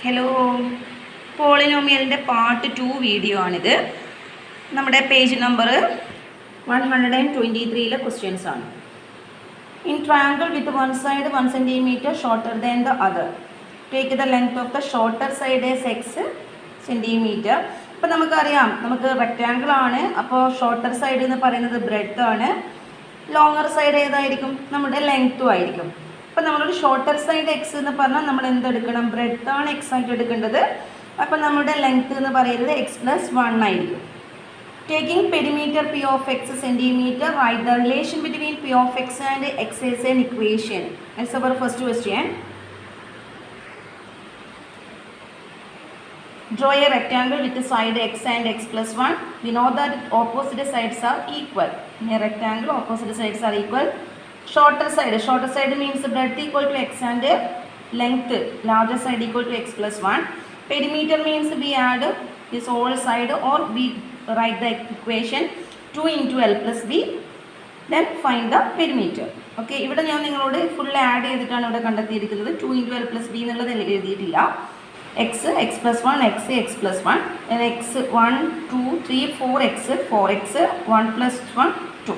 Hello, പോളിനോമിയലിൻ്റെ part 2 video ആണിത്. നമ്മുടെ page number 123 questions ആണ്. In triangle with one side 1 cm shorter than the other, take the length of the shorter side as X centimetre. അപ്പോൾ നമുക്കറിയാം, നമുക്ക് rectangle ആണ്, അപ്പോൾ shorter side എന്ന് പറയുന്നത് ബ്രെഡ്ത്ത് ആണ്, ലോങ്ങർ സൈഡ് ഏതായിരിക്കും? നമ്മുടെ ലെങ്ത്തും ആയിരിക്കും. അപ്പോൾ നമ്മളൊരു ഷോർട്ടർ സൈഡ് എക്സ് എന്ന് പറഞ്ഞാൽ നമ്മൾ എന്തെടുക്കണം? ബ്രെഡ്ത്ത് ആണ് എക്സ് ആയിട്ട് എടുക്കേണ്ടത്. അപ്പോൾ നമ്മുടെ ലെങ്ത്ത് എന്ന് പറയുന്നത് x+1 ആയിരിക്കും. Taking perimeter P of X centimetre, right the relation between P of X and X as an equation. That's our first question. Draw a rectangle with side x and x+1. We know that opposite sides are equal. In a rectangle, opposite sides are equal. Shorter side means breadth equal to x and length, larger side equal to x+1. Perimeter means we add this whole side, or we write the equation 2 into L plus B. Then find the perimeter. Okay, ഇവിടെ ഞാൻ നിങ്ങളോട് full add ചെയ്തിട്ടാണ് ഇവിടെ കണ്ടെത്തിയിരിക്കുന്നത്. 2 into L plus B എന്നുള്ളത് എഴുതിയിട്ടില്ല. x, x+1, x, x+1, and x 1, 2, 3, 4x, 4x, 1 plus 1, 2.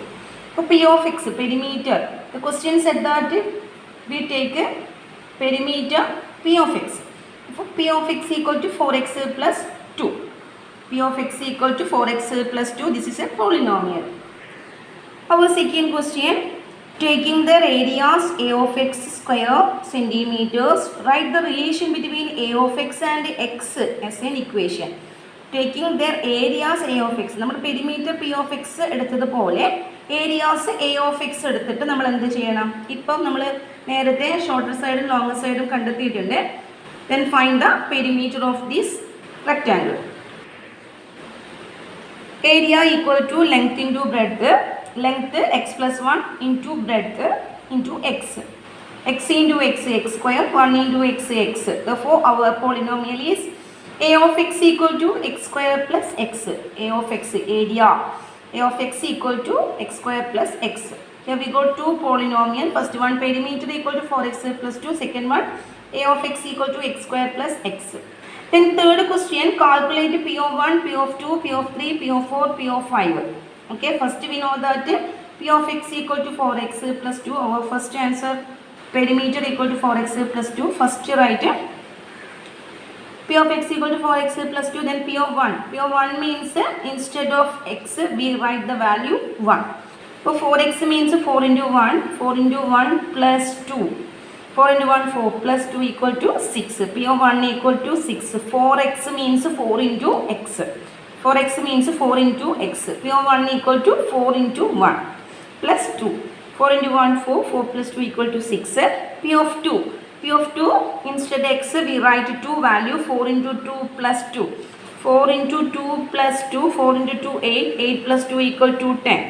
So P of x, perimeter. The question said that we take a perimeter P of x. So P of x equal to 4x plus 2. P of x equal to 4x plus 2. This is a polynomial. Our second question. Taking the radius a of x square centimeters, write the relation between a of x and x as an equation. Taking their areas a of x, നമ്മൾ perimeter p of x എടുത്തതുപോലെ areas a of x എടുത്തിട്ട് നമ്മൾ എന്ത് ചെയ്യണം? ഇപ്പം നമ്മൾ നേരത്തെ shorter സൈഡും ലോങ്ങർ സൈഡും കണ്ടെത്തിയിട്ടുണ്ട്. Then find the perimeter of this rectangle. Area equal to length into breadth. Length x+1 into breadth into x. X into x, x square, 1 into x, x. Therefore, our polynomial is a of x equal to x square plus x. A of x, area. A of x equal to x square plus x. Here we got two polynomial. First one, perimeter equal to 4x plus 2. Second one, a of x equal to x square plus x. Then third question, calculate p of 1, p of 2, p of 3, p of 4, p of 5. Okay, first we know that p of x equal to 4x plus 2. Our first answer, perimeter equal to 4x plus 2. First write p of x equal to 4x plus 2. Then p of 1. P of 1 means instead of x we write the value 1. So 4x means 4 into 1. 4 into 1 plus 2. 4 into 1 4 plus 2 equal to 6. P of 1 equal to 6. 4x means 4 into x. 4x means 4 into x. P of 1 equal to 4 into 1 plus 2. 4 into 1 4. 4 plus 2 equal to 6. P of 2. P of 2 instead x we write 2 value. 4 into 2 plus 2. 4 into 2 plus 2. 4 into 2 8. 8 plus 2 equal to 10.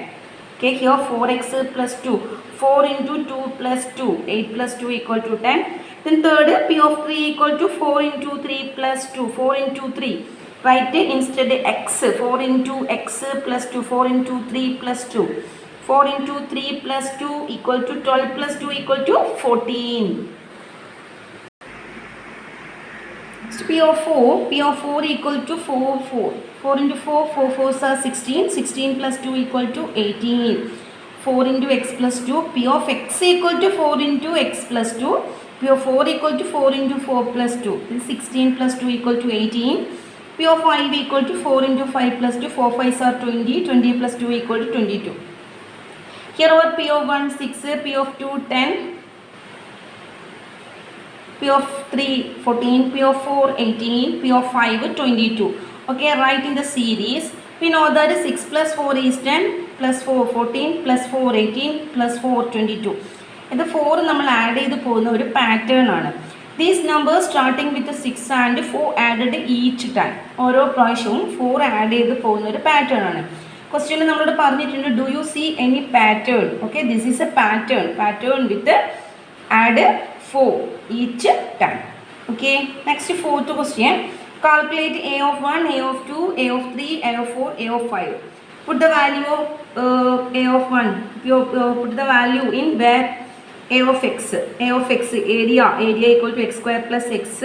Okay, here 4x plus 2. 4 into 2 plus 2. 8 plus 2 equal to 10. Then third, P of 3 equal to 4 into 3 plus 2. 4 into 3. Write instead x. 4 into x plus 2. 4 into 3 plus 2. 4 into 3 plus 2 equal to 12 plus 2 equal to 14. Next, P of 4. P of 4 equal to 4 4. 4 into 4. 4 4s are 16. 16 plus 2 equal to 18. 4 into x plus 2. P of x equal to 4 into x plus 2. P of 4 equal to 4 into 4 plus 2. Then 16 plus 2 equal to 18. P of 5 equal to 4 into 5 plus 2. 4 5s are 20. 20 plus 2 equal to 22. Here our P of 1 6. P of 2 10. P of 3 14. P of 4 18. P of 5 22. Okay, write in the series. We know that 6 plus 4 is 10. Plus 4 14. Plus 4 18. Plus 4 22. And the 4 നമ്മൾ add ചെയ്ത് പോകുന്ന ഒരു pattern ആണ്. These numbers starting with 6 and 4 added each time. ഓരോ പ്രാവശ്യവും 4 add ചെയ്ത് പോകുന്ന ഒരു പാറ്റേൺ ആണ്. ക്വസ്റ്റ്യനിൽ നമ്മളോട് പറഞ്ഞിട്ടുണ്ട്, do you see any pattern? Okay, this is a pattern with add 4 each time. Okay, next fourth question. Calculate a of 1, a of 2, a of 3, a of 4, a of 5. Put the value of a of 1. Put the value in where a of x area equal to x square plus x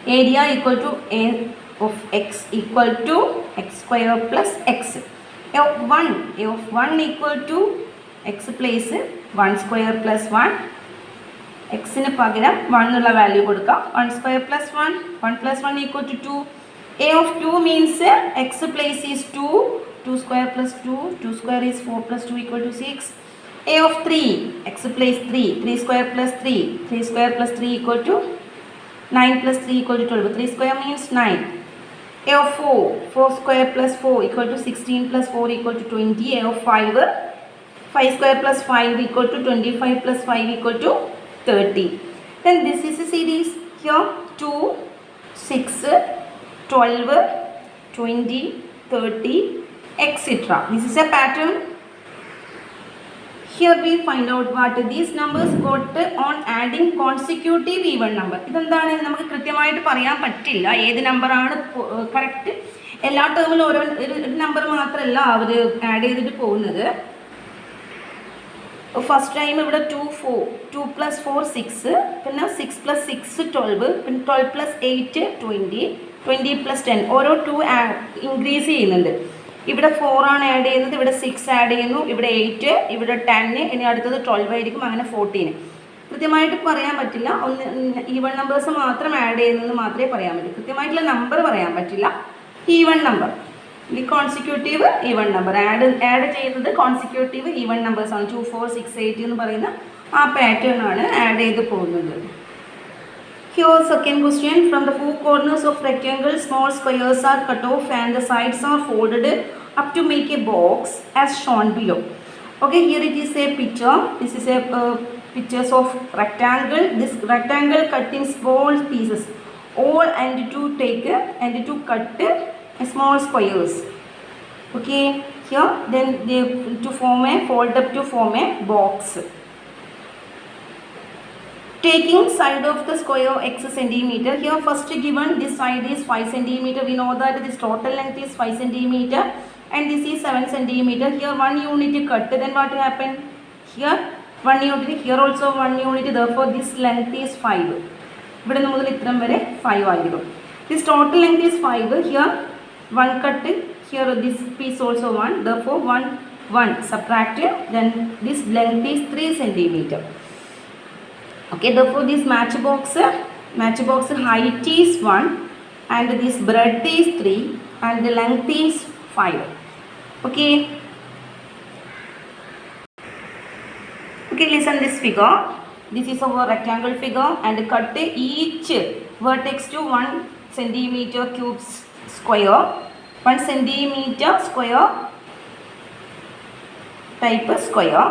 Area equal to A of x equal to x square plus x. A of 1 equal to x place 1 square plus 1. X in pagaram 1 nulla value kodukka 1 square plus 1 plus 1 equal to 2. A of 2 means x place is 2 square plus 2 square is 4 plus 2 equal to 6. A of 3, x place 3 square plus 3 square plus 3 equal to 9 plus 3 equal to 12. 3 square means 9. A of 4 square plus 4 equal to 16 plus 4 equal to 20. A of 5 square plus 5 equal to 25 plus 5 equal to 30. Then this is a series. Here 2, 6, 12, 20, 30, etc. This is a pattern. Here we find out what these numbers got on adding consecutive even number. ഇതെന്താണ് നമുക്ക് കൃത്യമായിട്ട് പറയാൻ പറ്റില്ല ഏത് നമ്പറാണ് correct. എല്ലാ ടേമിലും ഓരോ number മാത്രമല്ല അവർ ആഡ് ചെയ്തിട്ട് പോകുന്നത്. ഫസ്റ്റ് ടൈം ഇവിടെ 2 പ്ലസ് 4 6, പിന്നെ 6 പ്ലസ് 6 12, പിന്നെ 12 പ്ലസ് 8 20 പ്ലസ് 10 ഓരോ 2 ഇൻക്രീസ് ചെയ്യുന്നുണ്ട്. ഇവിടെ 4 ആണ് ആഡ് ചെയ്യുന്നത്, ഇവിടെ 6 ആഡ് ചെയ്യുന്നു, ഇവിടെ 8, ഇവിടെ 10, ഇനി അടുത്തത് 12 ആയിരിക്കും, അങ്ങനെ 14. കൃത്യമായിട്ട് പറയാൻ പറ്റില്ല. ഈവൺ നമ്പേഴ്സ് മാത്രം ആഡ് ചെയ്യുന്നത് മാത്രമേ പറയാൻ പറ്റൂ. കൃത്യമായിട്ടുള്ള നമ്പർ പറയാൻ പറ്റില്ല. ഈവൺ നമ്പർ ഈ കോൺസിക്യൂട്ടീവ് ഈവൺ നമ്പർ ആഡ് ചെയ്യുന്നത് കോൺസിക്യൂട്ടീവ് ഈവൺ നമ്പേഴ്സാണ്. 2 4 6 8 എന്ന് പറയുന്ന ആ പാറ്റേൺ ആണ് ആഡ് ചെയ്ത് പോകുന്നത്. Here second question, from the four corners of rectangle small squares are cut off and the sides are folded up to make a box as shown below. Okay, here it is a picture. This is a pictures of rectangle. This rectangle cut in small pieces all and to cut small squares. Okay, here then they to form a fold up to form a box. Taking side of the square x centimeter, here first given this side is 5 centimeter. We know that this total length is 5 centimeter and this is 7 centimeter. Here 1 unit cut, then what happened? Here 1 unit, here also 1 unit, therefore this length is 5. ഇവിടെ നമ്മൾ ഇത്രയും വരെ 5 ആയിരുന്നു. This total length is 5. Here 1 cut, here this piece also 1, therefore 1 subtracted, then this length is 3 centimeter. Okay, therefore this matchbox height is 1 and this breadth is 3 and the length is 5. Okay, listen this figure. This is our rectangle figure and cut each vertex to 1 centimeter cube square, 1 centimeter square type square.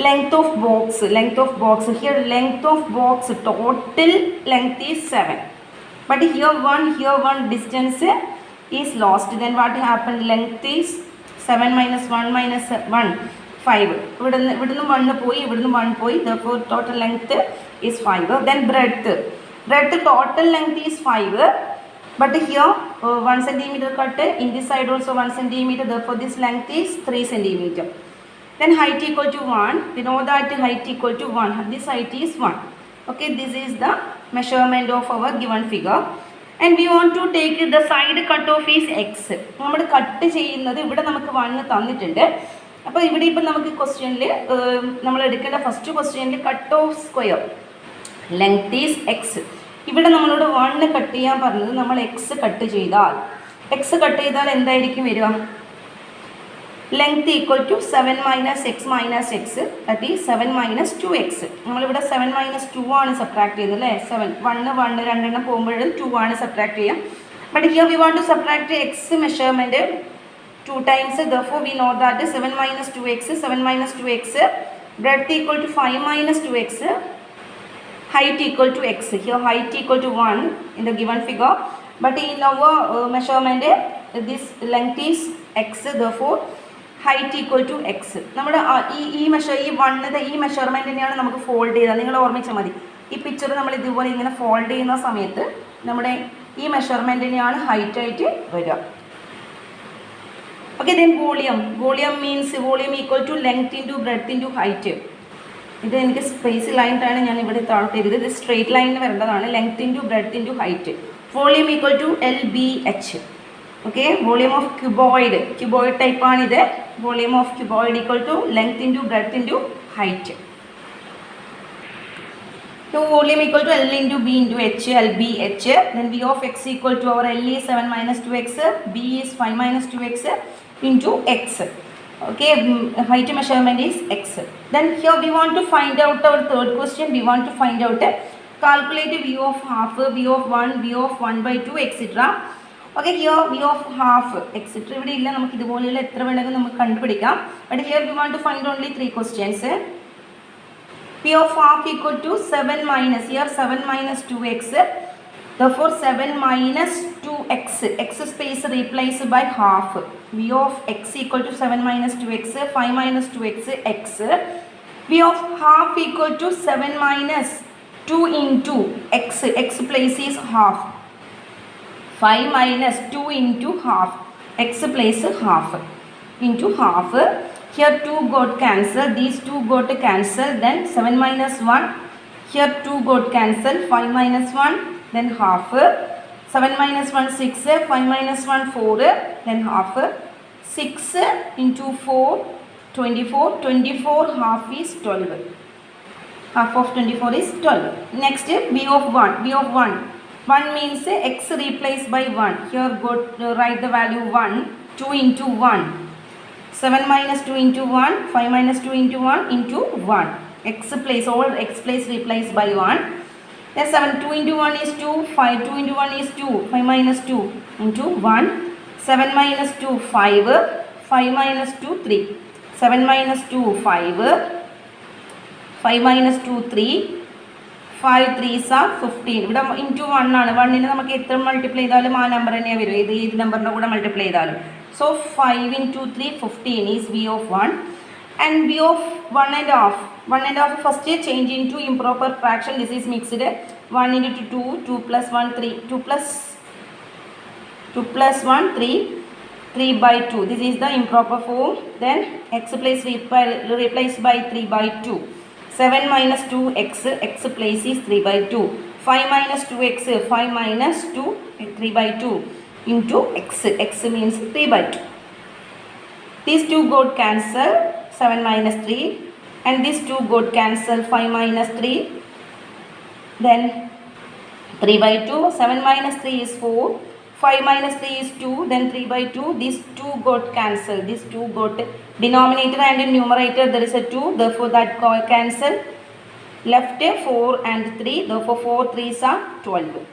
Length of box, here length of box total length is 7, but here 1 distance is lost, then what happened? Length is 7 minus 1 minus 1 5, ഇവിടുന്ന് 1 പോയി, ഇവിടുന്ന് 1 പോയി, therefore total length is 5. Then breadth total length is 5, but here 1 centimeter cut, in this side also 1 centimeter, therefore this length is 3 centimeter. Then height equal to 1, we know that height equal to 1, this height is 1. Okay, this is the measurement of our given figure and we want to take the side cut off is x. നമ്മൾ cut ചെയ്യുന്നത് ഇവിടെ നമുക്ക് 1 തന്നിട്ടുണ്ട്. അപ്പോൾ ഇവിടെ ഇപ്പം നമുക്ക് ക്വസ്റ്റ്യനിൽ നമ്മൾ എടുക്കേണ്ട ഫസ്റ്റ് ക്വസ്റ്റ്യനിൽ cut off square length is X. ഇവിടെ നമ്മളോട് 1 കട്ട് ചെയ്യാൻ പറഞ്ഞത് നമ്മൾ എക്സ് കട്ട് ചെയ്താൽ എന്തായിരിക്കും വരിക? Length equal to 7 minus x minus x, that is 7 minus 2x. നമ്മളിവിടെ 7 minus 2 ആണ് സബ്ട്രാക്ട് ചെയ്യുന്നത് അല്ലേ? 7 1 രണ്ടെണ്ണം പോകുമ്പോഴും 2 ആണ് സബ്ട്രാക്ട് ചെയ്യുക. But here we want to subtract x measurement 2 times, therefore we know that 7 minus 2x, breadth equal to 5 minus 2x, height equal to x. Here height equal to 1 in the given figure, but in our measurement this length is x, therefore height equal to x. നമ്മുടെ ഈ മെഷർമെൻറ്റിനെയാണ് നമുക്ക് fold ചെയ്താൽ, നിങ്ങൾ ഓർമ്മിച്ചാൽ മതി. ഈ picture നമ്മൾ ഇതുപോലെ ഇങ്ങനെ ഫോൾഡ് ചെയ്യുന്ന സമയത്ത് നമ്മുടെ ഈ മെഷർമെൻറ്റിനെയാണ് ഹൈറ്റ് ആയിട്ട് വരിക. Okay, then volume means volume equal to length into breadth into height. ഇത് എനിക്ക് സ്പേസ് ലൈനായിട്ടാണ് ഞാൻ ഇവിടെ താഴോട്ട് ചെയ്തത്. ഇത് സ്ട്രെയിറ്റ് ലൈനിൽ വരേണ്ടതാണ്. Length into breadth into height. Volume equal to LBH. Okay, volume of cuboid type ആണ് ഇത്. Volume of cuboid equal to length into breadth into height. So volume equal to L into B into H, LBH. Then V of x equal to our L is 7 minus 2x, B is 5 minus 2x into x. Okay, height measurement is x. Then here we want to find out our third question. We want to find out calculate V of half, V of 1, V of 1 by 2, etc. Okay, here V of half, etc. ഇവിടെ ഇല്ല, നമുക്ക് ഇതുപോലെയുള്ള എത്ര വേണമെങ്കിലും നമുക്ക് കണ്ടുപിടിക്കാം. But here we want to find only 3 questions. V of half equal to 7 minus, here 7 minus 2x. Therefore 7 minus 2x, x space replaced by half. V of x equal to 7 minus 2x, 5 minus 2x, x. V of half equal to 7 minus 2 into x, x place is half. 5 minus 2 into half, x place half into half. Here 2 got cancelled, these 2 got cancelled, then 7 minus 1, here 2 got cancelled, 5 minus 1, then half. 7 minus 1 6, 5 minus 1 4, then half. 6 into 4 24, 24 half is 12. Half of 24 is 12. Next V of 1, V of 1. 1 means x replaced by 1. Here write the value 1, 2 into 1. 7 minus 2 into 1, 5 minus 2 into 1 into 1. X place, all x place replaced by 1. Then 7, 2 into 1 is 2, 5, 2 into 1 is 2, 5 minus 2 into 1. 7 minus 2, 5, 5 minus 2, 3. 7 minus 2, 5, 5 minus 2, 3. 5 3s are 15. ഇവിടെ into 1 ആണ്. 1നെ നമുക്ക് എത്ര multiply ചെയ്താലും ആ number തന്നെയാണ് വരും, ഏത് നമ്പറിൻ്റെ കൂടെ മൾട്ടിപ്ലൈ ചെയ്താലും. So 5 into 3, 15 is V of 1. And V of 1 and half. 1 and half first change into improper fraction. This is mixed. 1 into 2, 2 plus 1, 3. 2 plus 1, 3. 3 by 2. This is the improper form. Then x place replaced by 3 by 2. 7 minus 2x, x place is 3 by 2. 5 minus 2x, 5 minus 2, 3 by 2 into x. X means 3 by 2. These two got cancelled, 7 minus 3. And these two got cancelled, 5 minus 3. Then 3 by 2, 7 minus 3 is 4. 5 minus 3 is 2, then 3 by 2. These 2 got cancelled. These 2 got denominator and in numerator there is a 2. Therefore that got cancelled. Left 4 and 3. Therefore 4 3s are 12.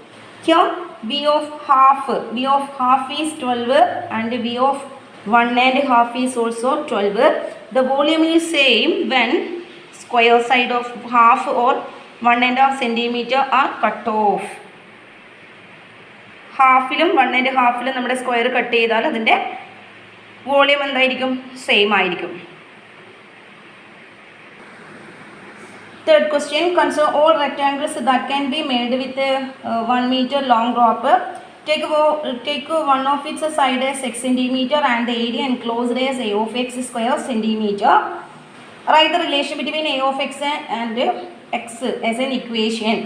Here V of half. V of half is 12 and V of 1 and half is also 12. The volume is same when square side of half or 1.5 centimeter are cut off. ഹാഫിലും 1.5 നമ്മുടെ square cut ചെയ്താൽ അതിൻ്റെ volume എന്തായിരിക്കും? Same ആയിരിക്കും. Third question, consider all rectangles that can be made with a 1 meter long rope. Take one of its side as x centimeter and the area enclosed as a of x square centimeter. Write the relation between a of x and x as an equation.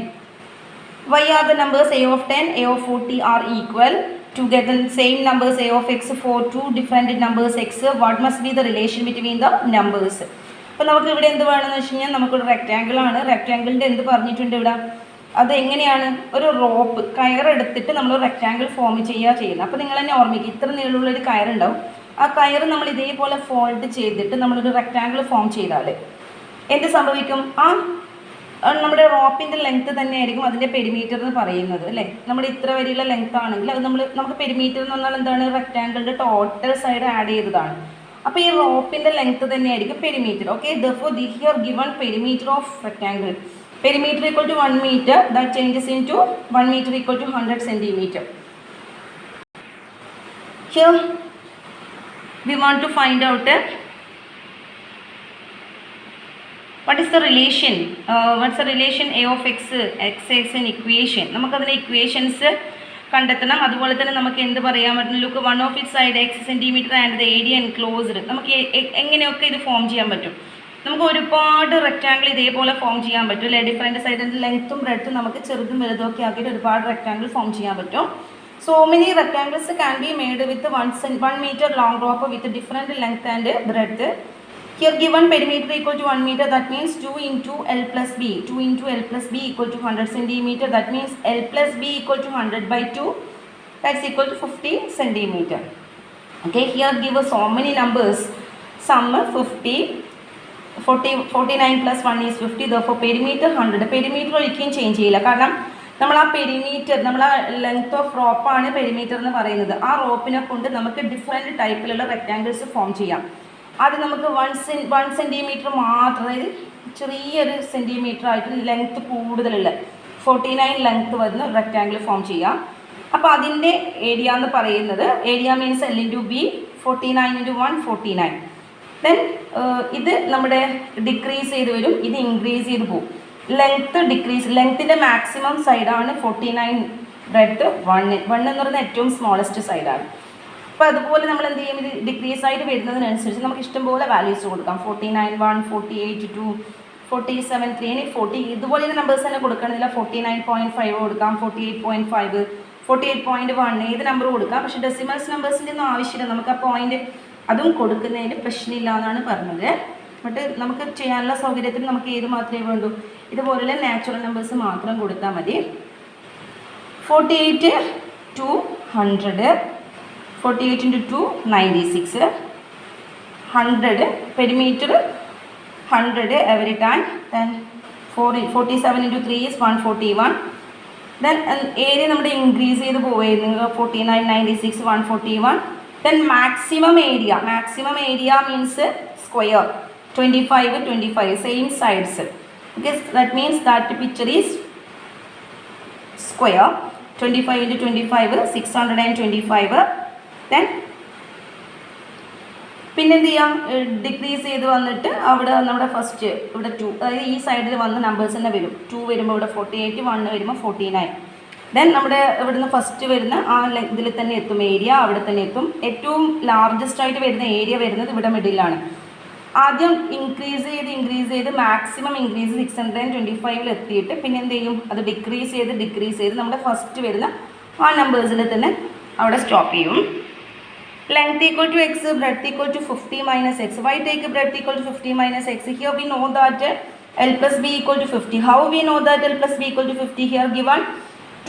Why are the numbers a of 10, a of 40 are equal? To get the same numbers a of x for two different numbers x, what must be the relation between the numbers? അപ്പോൾ നമുക്ക് ഇവിടെ എന്ത് വേണമെന്ന് വെച്ച് കഴിഞ്ഞാൽ നമുക്കൊരു rectangle ആണ്. റെക്റ്റാങ്കിളിൻ്റെ എന്ത് പറഞ്ഞിട്ടുണ്ട് ഇവിടെ? അതെങ്ങനെയാണ്? ഒരു റോപ്പ് കയറെടുത്തിട്ട് നമ്മൾ റെക്റ്റാങ്കിൾ ഫോം ചെയ്യുന്നത്. അപ്പോൾ നിങ്ങൾ തന്നെ ഓർമ്മിക്കുക, ഇത്ര നീളമുള്ളൊരു കയറുണ്ടാവും. ആ കയർ നമ്മൾ ഇതേപോലെ ഫോൾഡ് ചെയ്തിട്ട് നമ്മളൊരു റെക്റ്റാങ്കിൾ ഫോം ചെയ്താൽ എന്ത് സംഭവിക്കും? നമ്മുടെ റോപ്പിൻ്റെ ലെങ്ത്ത് തന്നെയായിരിക്കും അതിൻ്റെ പെരിമീറ്റർ എന്ന് പറയുന്നത്, അല്ലേ? നമ്മുടെ ഇത്ര വരെയുള്ള ലെങ്ത്ത് ആണെങ്കിൽ അത് നമുക്ക് പെരിമീറ്റർ എന്ന് പറഞ്ഞാൽ എന്താണ്? റെക്റ്റാങ്കിളിൻ്റെ ടോട്ടൽ സൈഡ് ആഡ് ചെയ്തതാണ്. അപ്പോൾ ഈ റോപ്പിൻ്റെ ലെങ്ത്ത് തന്നെയായിരിക്കും perimeter. Okay, therefore here given perimeter of rectangle. Perimeter equal to 1 meter, that changes into 1 meter equal to 100 centimeter. Here we want to find out what is the relation? What's the relation a of x? X is an equation. നമുക്കതിൻ്റെ equations കണ്ടെത്തണം. അതുപോലെ തന്നെ നമുക്ക് എന്ത് പറയാൻ പറ്റും? Look 1 of its side x centimeter and the area enclosed. നമുക്ക് എങ്ങനെയൊക്കെ ഇത് ഫോം ചെയ്യാൻ പറ്റും? നമുക്ക് ഒരുപാട് റെക്റ്റാങ്കിൾ ഇതേപോലെ ഫോം ചെയ്യാൻ പറ്റും അല്ലേ? ഡിഫറെൻറ്റ് സൈഡിൻ്റെ ലെങ്ത്തും ബ്രെഡ്ത്തും നമുക്ക് ചെറുതും വലുതും ഒക്കെ ആക്കിയിട്ട് ഒരുപാട് റെക്റ്റാങ്കിൾ ഫോം ചെയ്യാൻ പറ്റും. So many rectangles can be made with 1 meter long rope with different length and breadth. Here given perimeter equal to 1 meter, that means 2 into L plus B. 2 into L plus B equal to 100 centimeter. That means L plus B equal to 100 by 2. That's equal to 50 centimeter. Okay, here give us so many numbers. Sum 50, 49 plus 1 is 50. Therefore perimeter 100. Perimeter ഒരിക്കലും change ചെയ്യില്ല. കാരണം നമ്മൾ ആ perimeter, നമ്മൾ ആ length of റോപ്പാണ് perimeter എന്ന് പറയുന്നത്. ആ റോപ്പിനെ കൊണ്ട് നമുക്ക് ഡിഫറെൻറ്റ് ടൈപ്പിലുള്ള റെക്റ്റാങ്കിൾസ് ഫോം ചെയ്യാം. അത് നമുക്ക് 1 സെൻറ്റിമീറ്റർ മാത്രം, അതായത് ചെറിയൊരു സെൻറ്റിമീറ്റർ ആയിട്ട് ലെങ്ത്ത് കൂടുതലുള്ള 49 ലെങ്ത്ത് വരുന്ന റെക്റ്റാങ്കിൾ ഫോം ചെയ്യാം. അപ്പോൾ അതിൻ്റെ ഏരിയ എന്ന് പറയുന്നത്, area means L into B, 49 into 1 49. Then ഇത് നമ്മുടെ ഡിക്രീസ് ചെയ്ത് വരും, ഇത് ഇൻക്രീസ് ചെയ്ത് പോകും. ലെങ്ത്ത് ഡിക്രീസ്, ലെങ്ത്തിൻ്റെ മാക്സിമം സൈഡാണ് 49, ബ്രെഡ്ത്ത് 1 എന്ന് പറയുന്നത് ഏറ്റവും സ്മോളസ്റ്റ് സൈഡാണ്. അപ്പോൾ അതുപോലെ നമ്മൾ എന്ത് ചെയ്യും, ഇത് ഡിക്രീസ് ആയിട്ട് വരുന്നതിനനുസരിച്ച് നമുക്ക് ഇഷ്ടംപോലെ വാല്യൂസ് കൊടുക്കാം. 49 1, 48 2, 47 3, 40 ഇതുപോലെ നമ്പേഴ്സ് തന്നെ കൊടുക്കണമെന്നില്ല. 49.5 കൊടുക്കാം, 48.5, 48.1 ഏത് നമ്പർ കൊടുക്കാം. പക്ഷേ ഡെസിമൽസ് നമ്പേഴ്സിൻ്റെ ഒന്നും ആവശ്യമില്ല, നമുക്ക് ആ പോയിന്റ് അതും കൊടുക്കുന്നതിന് പ്രശ്നമില്ല എന്നാണ് പറഞ്ഞത്. ബട്ട് നമുക്ക് ചെയ്യാനുള്ള സൗകര്യത്തിന് നമുക്ക് ഏത് മാത്രമേ വേണ്ടൂ, ഇതുപോലുള്ള നാച്ചുറൽ നമ്പേഴ്സ് മാത്രം കൊടുത്താൽ മതി. 48 to 100, 48 into 2 96, 100 perimeter 100 every time. Then 47 into 3 is 141. Then area നമ്മുടെ ഇൻക്രീസ് ചെയ്ത് പോവുകയായിരുന്നു, 49 96 141. Then maximum area means square 25 25 same sides. Okay, that means that picture is square. 25 into 25 625. Then പിന്നെ എന്ത് ചെയ്യാം, ഡിക്രീസ് ചെയ്ത് വന്നിട്ട് അവിടെ നമ്മുടെ ഫസ്റ്റ് ഇവിടെ 2, അതായത് ഈ സൈഡിൽ വന്ന നമ്പേഴ്സ് തന്നെ വരും. 2 വരുമ്പോൾ ഇവിടെ 48, 1 വരുമ്പോൾ 49. ദെൻ നമ്മുടെ ഇവിടുന്ന് ഫസ്റ്റ് വരുന്ന ആ ഇതിൽ തന്നെ എത്തും, ഏരിയ അവിടെ തന്നെ എത്തും. ഏറ്റവും ലാർജസ്റ്റ് ആയിട്ട് വരുന്ന ഏരിയ വരുന്നത് ഇവിടെ മിഡിലാണ്. ആദ്യം ഇൻക്രീസ് ചെയ്ത് മാക്സിമം ഇൻക്രീസ് 625 എത്തിയിട്ട് പിന്നെ എന്ത് ചെയ്യും, അത് ഡിക്രീസ് ചെയ്ത് നമ്മുടെ ഫസ്റ്റ് വരുന്ന ആ നമ്പേഴ്സിൽ തന്നെ അവിടെ സ്റ്റോപ്പ് ചെയ്യും. Length equal to x, breadth equal to 50 minus x. Why take breadth equal to 50 minus x? Here we know that L plus b equal to 50. How we know that L plus b equal to 50? Here given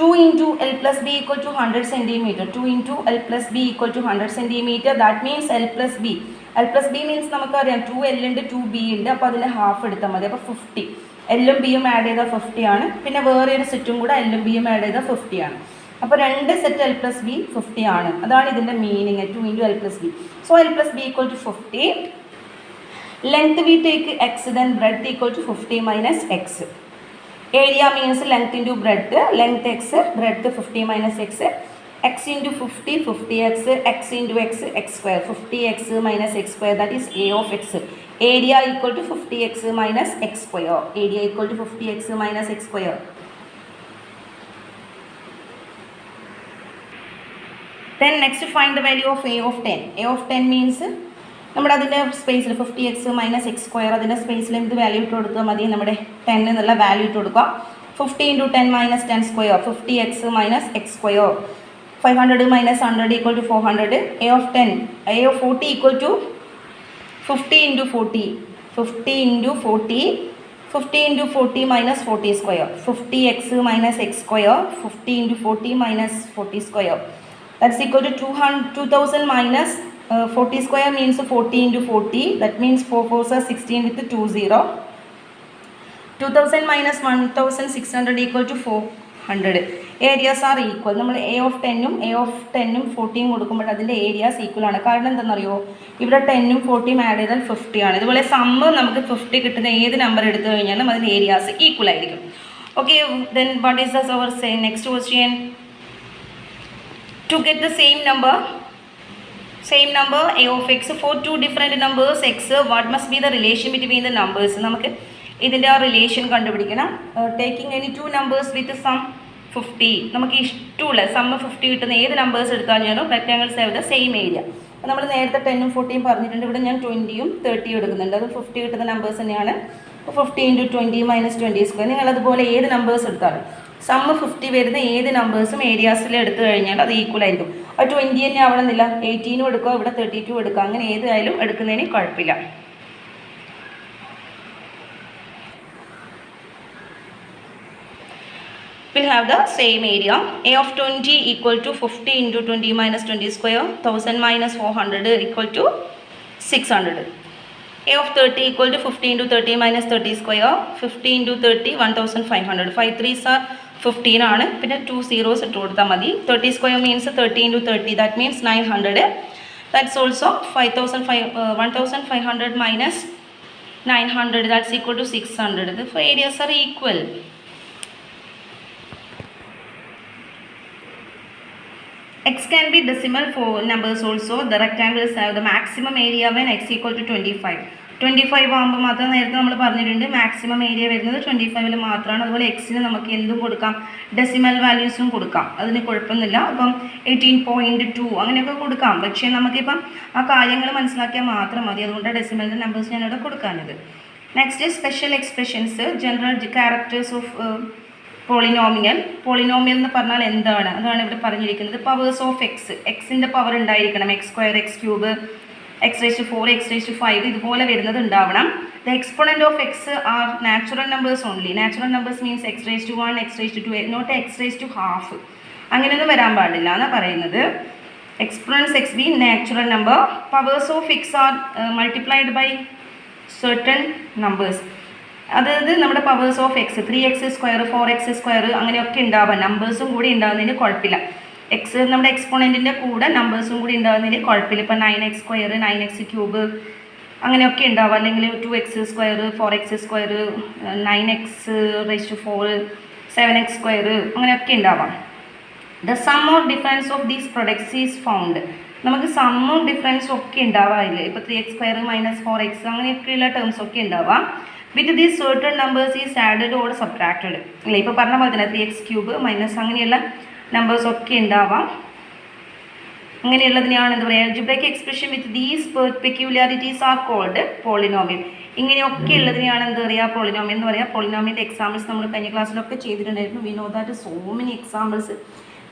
2 into L plus b equal to 100 centimeter. 2 into L plus b equal to 100 centimeter. That means L plus b. L plus b means നമുക്കറിയാം 2L ഉണ്ട് 2B ഉണ്ട്. അപ്പോൾ അതിൻ്റെ half എടുത്താൽ മതി. അപ്പോൾ 50. Lഉം Bയും add ചെയ്താൽ 50 ആണ്. പിന്നെ വേറെ ഒരു സെറ്റും കൂടെ Lഉം Bയും ആഡ് ചെയ്താൽ 50 ആണ്. അപ്പോൾ രണ്ട് സെറ്റ് L plus b 50 ആണ്. അതാണ് ഇതിൻ്റെ meaning, 2 into L plus b. So L plus b equal to 50. Length we take x, then breadth equal to 50 minus x. Area means length into breadth. Length x, breadth 50 minus x. X into 50, 50x, x into x, x square. 50x minus x square, that is a of x. Area equal to 50x minus x square. Area equal to 50x minus x square. Then next find the value of a of 10. A of 10 means നമ്മുടെ അതിൻ്റെ സ്പേസിൽ 50x minus X square അതിൻ്റെ സ്പേസിൽ എന്ത് value ഇട്ട് കൊടുത്താൽ മതി, നമ്മുടെ 10 എന്നുള്ള വാല്യൂ ഇട്ട് കൊടുക്കുക. 50 into 10 minus 10 square, 50x minus x square. 500 minus 100 equal to 400. A of 10, A of 40 equal to 50 into 40. 50 into 40, 50 into 40 minus 40 square. 50x minus x square, 50 into 40 minus 40 square. That's equal to 2000 minus 40 square means 40 into 40. That means 4 4s are 16 with 2 0. 2000 minus 1600 equal to 400. Areas are equal. നമ്മൾ A of 10ഉം A of 10ഉം 40ഉം കൊടുക്കുമ്പോൾ അതിൻ്റെ areas equal ആണ്. കാരണം എന്താണെന്നറിയോ, ഇവിടെ 10ഉം 40ഉം add ചെയ്താൽ 50 ആണ്. ഇതുപോലെ സമ്മ് നമുക്ക് 50 കിട്ടുന്ന ഏത് നമ്പർ എടുത്തു കഴിഞ്ഞാലും അതിൻ്റെ ഏരിയാസ് ഈക്വൽ ആയിരിക്കും. Okay, then what is our next question? To get the same number A of x for two different numbers x, what must be the relation between the numbers? നമുക്ക് ഇതിൻ്റെ ആ relation കണ്ടുപിടിക്കണം. Taking any two numbers with sum 50, നമുക്ക് ഇഷ്ടമുള്ള sum 50 കിട്ടുന്ന ഏത് numbers എടുത്താൽ ഞാനോ rectangles have the same area. നമ്മൾ നേരത്തെ 10ഉം 40ഉം പറഞ്ഞിട്ടുണ്ട്. ഇവിടെ ഞാൻ 20ഉം 30ഉം എടുക്കുന്നുണ്ട്. അത് 50 കിട്ടുന്ന നമ്പേഴ്സ് തന്നെയാണ്. 50 × 20 - 20². നിങ്ങളതുപോലെ ഏത് നമ്പേഴ്സ് എടുത്താലും സമ്മ് 50 വരുന്ന ഏത് നമ്പേഴ്സും ഏരിയാസിൽ എടുത്തു കഴിഞ്ഞാൽ അത് ഈക്വൽ ആയിരിക്കും. അത് 20 തന്നെ ആവണമെന്നില്ല, 18ഉം എടുക്കുക, ഇവിടെ 32 എടുക്കുക, അങ്ങനെ ഏതായാലും എടുക്കുന്നതിന് കുഴപ്പമില്ല. We'll have the same area. A of 20 equal to 50 × 20 - 20². 1000 - 400 equal to 600. A of 30 equal to 50 × 30 - 30². 50 × 30 1500. 5 3s are 15 ആണ്. പിന്നെ 2 zeros ഇട്ട് കൊടുത്താൽ മതി. 30² means 30 × 30, that means 900. That's also 1500 minus 900, that's equal to 600. The four areas are equal. X can be decimal for numbers also. The rectangles have the maximum area when x equal to 25. 25 ആകുമ്പോൾ മാത്രം നേരത്തെ നമ്മൾ പറഞ്ഞിട്ടുണ്ട് maximum area വരുന്നത് 25ൽ മാത്രമാണ്. അതുപോലെ എക്സിന് നമുക്ക് എന്തും കൊടുക്കാം, ഡെസിമൽ വാല്യൂസും കൊടുക്കാം, അതിന് കുഴപ്പമൊന്നുമില്ല. അപ്പം 18.2 അങ്ങനെയൊക്കെ കൊടുക്കാം. പക്ഷേ നമുക്കിപ്പം ആ കാര്യങ്ങൾ മനസ്സിലാക്കിയാൽ മാത്രം മതി. അതുകൊണ്ട് ഡെസിമലിൻ്റെ നമ്പേഴ്സ് ഞാനിവിടെ കൊടുക്കാനത്. Next special expressions, general characters of polynomial. Polynomial എന്ന് പറഞ്ഞാൽ എന്താണ്, അതാണ് ഇവിടെ പറഞ്ഞിരിക്കുന്നത്. പവേഴ്സ് ഓഫ് എക്സ്, എക്സിൻ്റെ പവർ ഉണ്ടായിരിക്കണം. x², x³ x⁴, x⁵, ഇതുപോലെ വരുന്നത് ഉണ്ടാവണം. The exponent of X are natural numbers only. Natural numbers means x⁴, x⁴, not x⁴. അങ്ങനെയൊന്നും വരാൻ പാടില്ല എന്നാണ് പറയുന്നത്. Exponents X be natural number. Powers of X are multiplied by certain numbers. അതായത് നമ്മുടെ powers of X 3x², 4x² അങ്ങനെയൊക്കെ ഉണ്ടാവാം. നമ്പേഴ്സും കൂടി ഉണ്ടാകുന്നതിന് കുഴപ്പമില്ല. എക്സ് നമ്മുടെ എക്സ്പോണൻറ്റിൻ്റെ കൂടെ നമ്പേഴ്സും കൂടി ഉണ്ടാകുന്നതിന് കുഴപ്പമില്ല. ഇപ്പോൾ 9x², 9x³ അങ്ങനെയൊക്കെ ഉണ്ടാവും. അല്ലെങ്കിൽ 2x², 4x², 9x⁴, 7x² അങ്ങനെയൊക്കെ ഉണ്ടാവാം. The sum or difference of these products is found. നമുക്ക് സമ്മും ഡിഫറൻസും ഒക്കെ ഉണ്ടാവാറില്ല. ഇപ്പോൾ 3x² - 4x അങ്ങനെയൊക്കെയുള്ള ടേംസ് ഒക്കെ ഉണ്ടാവാം. With these certain numbers is added or subtracted. അല്ലേ, ഇപ്പോൾ പറഞ്ഞ പോലെ തന്നെ 3x³ മൈനസ് അങ്ങനെയുള്ള നമ്പേഴ്സ് ഒക്കെ ഉണ്ടാവാം. അങ്ങനെയുള്ളതിനെയാണ് എന്താ പറയുക, algebraic expression with these peculiarities are called polynomial. ഇങ്ങനെയൊക്കെ ഉള്ളതിനെയാണ് എന്താ പറയുക, പോളിനോമിയൽ എന്ന് പറയുക. പോളിനോമിയലിൻ്റെ എക്സാമ്പിൾസ് നമ്മൾ കഴിഞ്ഞ ക്ലാസ്സിലൊക്കെ ചെയ്തിട്ടുണ്ടായിരുന്നു. We know that so many examples.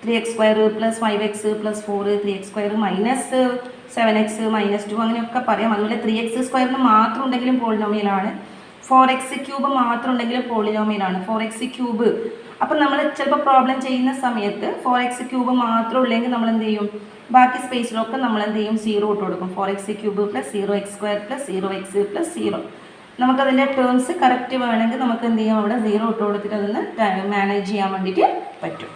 3x² + 5x + 4, 3x² - 7x - 2 അങ്ങനെയൊക്കെ പറയാം. അതുപോലെ 3x² മാത്രം ഉണ്ടെങ്കിലും പോളിനോമിയലാണ്. 4x³ മാത്രം ഉണ്ടെങ്കിലും പോളിനോമിയലാണ്. 4x³ അപ്പം നമ്മൾ ചിലപ്പോൾ പ്രോബ്ലം ചെയ്യുന്ന സമയത്ത് 4x³ മാത്രം ഉള്ളെങ്കിൽ നമ്മൾ എന്ത് ചെയ്യും, ബാക്കി സ്പേസിലൊക്കെ നമ്മൾ എന്ത് ചെയ്യും, 0 ഇട്ട് കൊടുക്കും. 4x³ + 0x² + 0x + 0. നമുക്കതിൻ്റെ ടേംസ് കറക്റ്റ് വേണമെങ്കിൽ നമുക്ക് എന്ത് ചെയ്യാം, അവിടെ 0 ഇട്ട് കൊടുത്തിട്ട് അതൊന്ന് മാനേജ് ചെയ്യാൻ വേണ്ടിയിട്ട് പറ്റും.